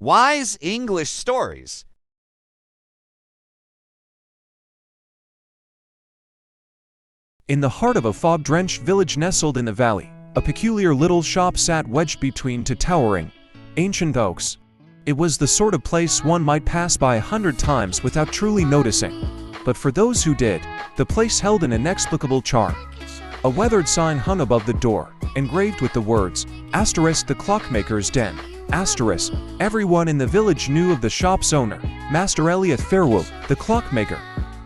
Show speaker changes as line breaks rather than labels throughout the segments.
Wise English stories.
In the heart of a fog-drenched village nestled in the valley, a peculiar little shop sat wedged between two towering, ancient oaks. It was the sort of place one might pass by 100 times without truly noticing. But for those who did, the place held an inexplicable charm. A weathered sign hung above the door, engraved with the words, *, the Clockmaker's Den, *. Everyone in the village knew of the shop's owner, Master Elliot Fairwood, the clockmaker.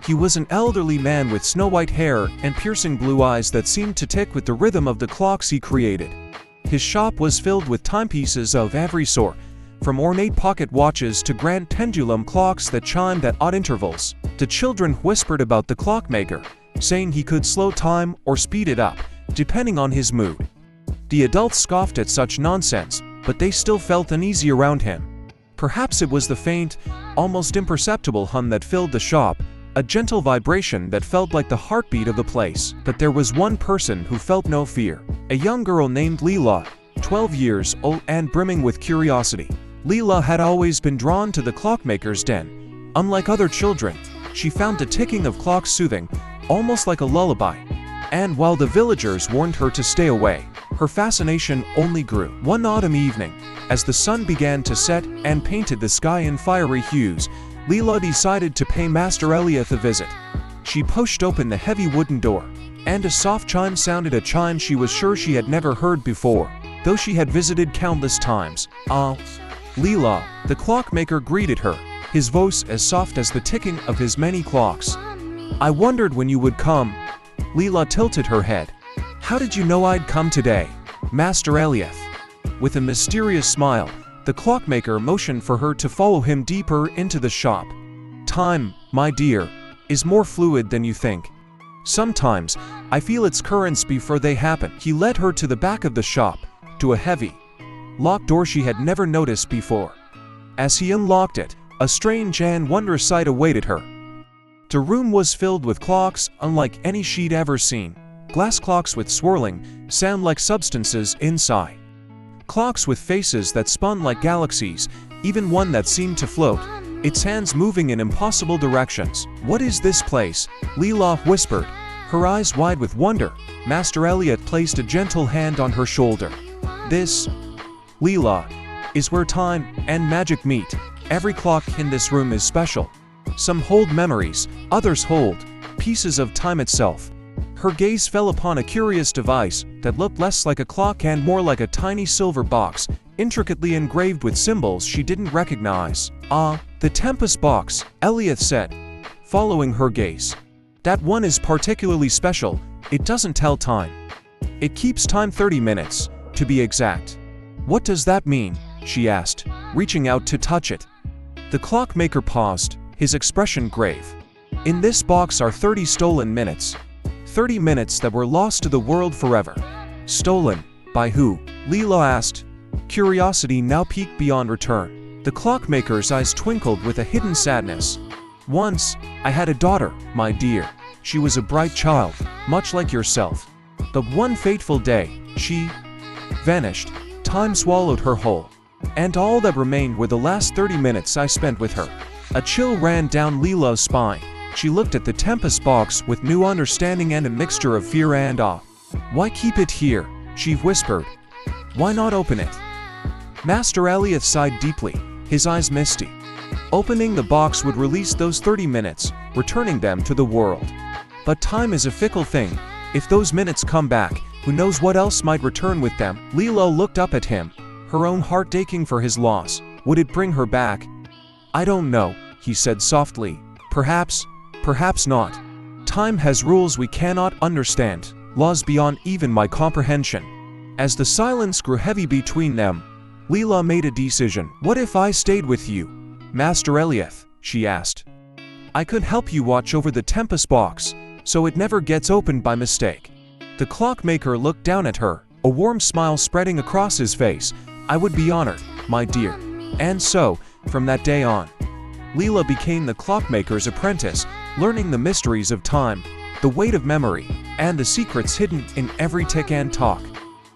He was an elderly man with snow-white hair and piercing blue eyes that seemed to tick with the rhythm of the clocks he created. His shop was filled with timepieces of every sort, from ornate pocket watches to grand pendulum clocks that chimed at odd intervals. The children whispered about the clockmaker, saying he could slow time or speed it up, depending on his mood. The adults scoffed at such nonsense, but they still felt uneasy around him. Perhaps it was the faint, almost imperceptible hum that filled the shop, a gentle vibration that felt like the heartbeat of the place. But there was one person who felt no fear, a young girl named Leela, 12 years old and brimming with curiosity. Leela had always been drawn to the clockmaker's den. Unlike other children, she found the ticking of clocks soothing, almost like a lullaby. And while the villagers warned her to stay away, her fascination only grew. One autumn evening, as the sun began to set and painted the sky in fiery hues, Leela decided to pay Master Elliot a visit. She pushed open the heavy wooden door, and a soft chime sounded, a chime she was sure she had never heard before, though she had visited countless times. "Ah, Leela," the clockmaker greeted her, his voice as soft as the ticking of his many clocks. "I wondered when you would come." Leela tilted her head. "How did you know I'd come today, Master Elliot?" With a mysterious smile, the clockmaker motioned for her to follow him deeper into the shop. "Time, my dear, is more fluid than you think. Sometimes, I feel its currents before they happen." He led her to the back of the shop, to a heavy, locked door she had never noticed before. As he unlocked it, a strange and wondrous sight awaited her. The room was filled with clocks unlike any she'd ever seen. Glass clocks with swirling, sound-like substances inside. Clocks with faces that spun like galaxies, even one that seemed to float, its hands moving in impossible directions. "What is this place?" Leela whispered, her eyes wide with wonder. Master Elliot placed a gentle hand on her shoulder. "This, Leela, is where time and magic meet. Every clock in this room is special. Some hold memories, others hold pieces of time itself." Her gaze fell upon a curious device that looked less like a clock and more like a tiny silver box, intricately engraved with symbols she didn't recognize. "Ah, the Tempest box," Elliot said, following her gaze. "That one is particularly special. It doesn't tell time. It keeps time 30 minutes, to be exact." "What does that mean?" she asked, reaching out to touch it. The clockmaker paused, his expression grave. "In this box are 30 stolen minutes. 30 minutes that were lost to the world forever." "Stolen? By who?" Leela asked, curiosity now piqued beyond return. The clockmaker's eyes twinkled with a hidden sadness. "Once, I had a daughter, my dear. She was a bright child, much like yourself. But one fateful day, she vanished. Time swallowed her whole. And all that remained were the last 30 minutes I spent with her." A chill ran down Leela's spine. She looked at the Tempest box with new understanding and a mixture of fear and awe. "Why keep it here?" she whispered. "Why not open it?" Master Elliot sighed deeply, his eyes misty. Opening the box would release those 30 minutes, returning them to the world. But time is a fickle thing. If those minutes come back, who knows what else might return with them? Leela looked up at him, her own heart aching for his loss. Would it bring her back? "I don't know," he said softly. Perhaps not. Time has rules we cannot understand, laws beyond even my comprehension." As the silence grew heavy between them, Leela made a decision. "What if I stayed with you, Master Elliot?" she asked. "I could help you watch over the Tempest box, so it never gets opened by mistake." The clockmaker looked down at her, a warm smile spreading across his face. "I would be honored, my dear." And so, from that day on, Leela became the clockmaker's apprentice, learning the mysteries of time, the weight of memory, and the secrets hidden in every tick and talk.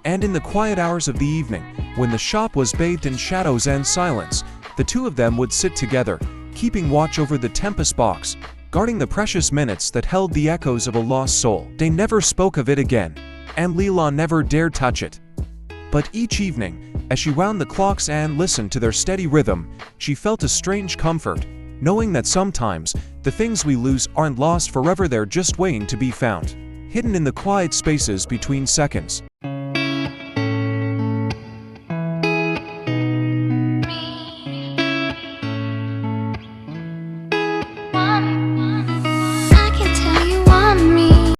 And in the quiet hours of the evening, when the shop was bathed in shadows and silence, The two of them would sit together, keeping watch over the Tempest box, guarding the precious minutes that held the echoes of a lost soul. They never spoke of it again, and Leela never dared touch it. But each evening, as she wound the clocks and listened to their steady rhythm, she felt a strange comfort, knowing that sometimes the things we lose aren't lost forever, they're just waiting to be found, hidden in the quiet spaces between seconds.